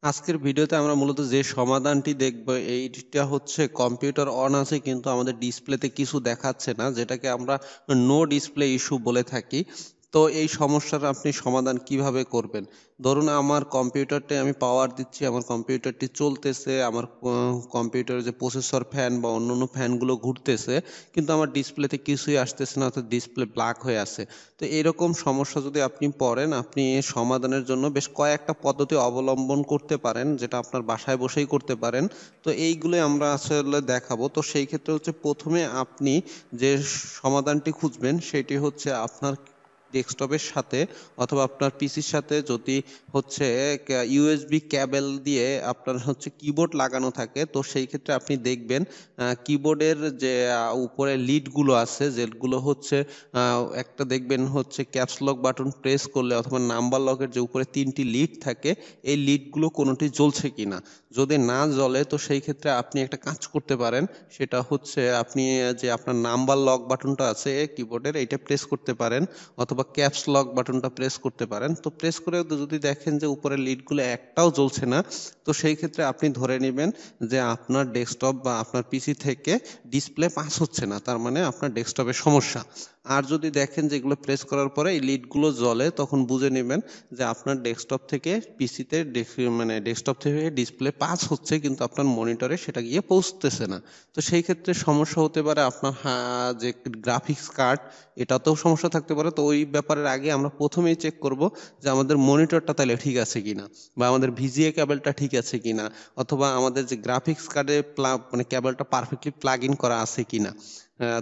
আজকের ভিডিওতে আমরা মূলত যে সমাধানটি দেখব এইটা হচ্ছে কম্পিউটার অন আছে কিন্তু আমাদের ডিসপ্লেতে কিছু দেখাচ্ছে না, যেটাকে আমরা নো ডিসপ্লে ইস্যু বলে থাকি। তো এই সমস্যার আপনি সমাধান কিভাবে করবেন? ধরুন আমার কম্পিউটারটি আমি পাওয়ার দিচ্ছি, আমার কম্পিউটারটি চলতেছে, আমার কম্পিউটারের যে প্রসেসর ফ্যান বা অন্যান্য ফ্যানগুলো ঘুরতেছে, কিন্তু আমার ডিসপ্লেতে কিছুই আসতেছে না, অর্থাৎ ডিসপ্লে ব্ল্যাক হয়ে আছে। তো এরকম সমস্যা যদি আপনি পড়েন, আপনি এর সমাধানের জন্য বেশ কয়েকটা পদ্ধতি অবলম্বন করতে পারেন, যেটা আপনার বাসায় বসেই করতে পারেন। তো এইগুলোই আমরা আসলে দেখাবো। তো সেই ক্ষেত্রে হচ্ছে প্রথমে আপনি যে সমাধানটি খুঁজবেন সেটি হচ্ছে আপনার ডেস্কটপের সাথে অথবা আপনার পিসির সাথে যদি হচ্ছে ইউএসবি ক্যাবেল দিয়ে আপনার হচ্ছে কিবোর্ড লাগানো থাকে, তো সেই ক্ষেত্রে আপনি দেখবেন কিবোর্ডের যে উপরে লিডগুলো আছে, যেগুলো হচ্ছে একটা দেখবেন হচ্ছে ক্যাপস লক বাটন প্রেস করলে অথবা নাম্বার লকের যে উপরে 3টি লিড থাকে, এই লিডগুলো কোনোটি জ্বলছে কিনা। যদি না জ্বলে তো সেই ক্ষেত্রে আপনি একটা কাজ করতে পারেন, সেটা হচ্ছে আপনি যে আপনার নাম্বার লক বাটনটা আছে কিবোর্ডের, এইটা প্রেস করতে পারেন অথবা ক্যাপস লক বাটনটা প্রেস করতে পারেন। তো প্রেস করে যদি দেখেন যে উপরে লিডগুলো একটাও জ্বলছে না, তো সেই ক্ষেত্রে আপনি ধরে নেবেন যে আপনার ডেস্কটপ বা আপনার পিসি থেকে ডিসপ্লে পাস হচ্ছে না, তার মানে আপনার ডেস্কটপের সমস্যা। আর যদি দেখেন যে এগুলো প্রেস করার পরে এই লিডগুলো জ্বলে, তখন বুঝে নেবেন যে আপনার ডেস্কটপ থেকে পিসিতে মানে ডেস্কটপ থেকে ডিসপ্লে পাস হচ্ছে, কিন্তু আপনার মনিটরে সেটা গিয়ে পৌঁছতেছে না। তো সেই ক্ষেত্রে সমস্যা হতে পারে আপনার যে গ্রাফিক্স কার্ড, এটাতেও সমস্যা থাকতে পারে। তো ওই ব্যাপারের আগে আমরা প্রথমেই চেক করব যে আমাদের মনিটরটা তাহলে ঠিক আছে কিনা, বা আমাদের ভিজিএ কেবলটা ঠিক আছে কিনা, অথবা আমাদের যে গ্রাফিক্স কার্ডে মানে কেবলটা পারফেক্টলি প্লাগ ইন করা আছে কিনা।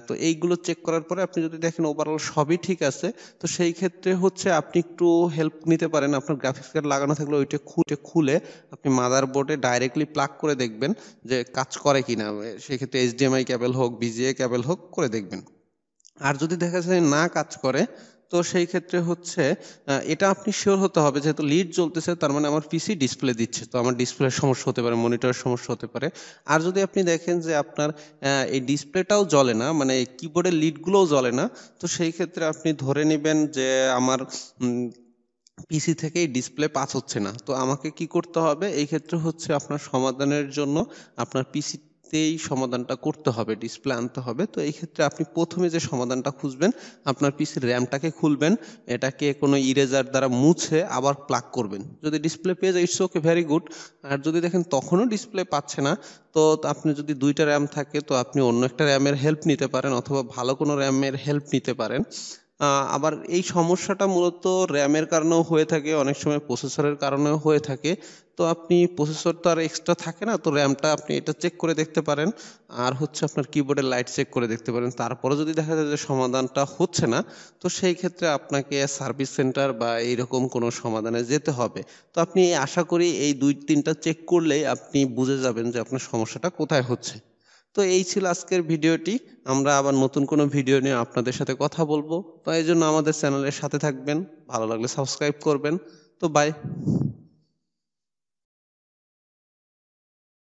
তো এইগুলো চেক করার পরে আপনি যদি দেখেন ওভারঅল সবই ঠিক আছে, তো সেই ক্ষেত্রে হচ্ছে আপনি একটু হেল্প নিতে পারেন। আপনার গ্রাফিক্স কার্ড লাগানো থাকলে ওইটা খুলে আপনি মাদারবোর্ডে ডাইরেক্টলি প্লাগ করে দেখবেন যে কাজ করে কিনা। সেক্ষেত্রে এইচডিএমআই কেবল হোক, ভিজিএ কেবল হোক, করে দেখবেন। আর যদি দেখা যায় না কাজ করে, তো সেই ক্ষেত্রে হচ্ছে এটা আপনি শিওর হতে হবে, যেহেতু লিড জ্বলতেছে তার মানে আমার পিসি ডিসপ্লে দিচ্ছে, তো আমার ডিসপ্লের সমস্যা হতে পারে, মনিটরের সমস্যা হতে পারে। আর যদি আপনি দেখেন যে আপনার এই ডিসপ্লেটাও জ্বলে না, মানে কিবোর্ডের লিডগুলোও জ্বলে না, তো সেই ক্ষেত্রে আপনি ধরে নেবেন যে আমার পিসি থেকেই ডিসপ্লে পাস হচ্ছে না। তো আমাকে কি করতে হবে এই ক্ষেত্রে হচ্ছে আপনার সমাধানের জন্য আপনার পিসিতেই সমাধানটা করতে হবে, ডিসপ্লে আনতে হবে। তো এই ক্ষেত্রে আপনি প্রথমে যে সমাধানটা খুঁজবেন, আপনার পিসির র্যামটাকে খুলবেন, এটাকে কোনো ইরেজার দ্বারা মুছে আবার প্লাগ করবেন। যদি ডিসপ্লে পেয়ে যায় ইটস ওকে, ভেরি গুড। আর যদি দেখেন তখনও ডিসপ্লে পাচ্ছে না, তো আপনি যদি 2টা র্যাম থাকে তো আপনি অন্য একটা র্যামের হেল্প নিতে পারেন অথবা ভালো কোনো র্যামের হেল্প নিতে পারেন। আবার এই সমস্যাটা মূলত র্যামের কারণেও হয়ে থাকে, অনেক সময় প্রসেসরের কারণেও হয়ে থাকে। তো আপনি প্রসেসর তো আর এক্সট্রা থাকে না, তো র্যামটা আপনি এটা চেক করে দেখতে পারেন। আর হচ্ছে আপনার কিবোর্ডের লাইট চেক করে দেখতে পারেন। তারপরে যদি দেখা যায় যে সমাধানটা হচ্ছে না, তো সেই ক্ষেত্রে আপনাকে সার্ভিস সেন্টার বা এইরকম কোনো সমাধানে যেতে হবে। তো আপনি আশা করি এই 2-3টা চেক করলেই আপনি বুঝে যাবেন যে আপনার সমস্যাটা কোথায় হচ্ছে। তো এই ছিল আজকের ভিডিওটি। আমরা আবার নতুন কোনো ভিডিও নিয়ে আপনাদের সাথে কথা বলবো। তো এই জন্য আমাদের চ্যানেলের সাথে থাকবেন, ভালো লাগলে সাবস্ক্রাইব করবেন। তো বাই।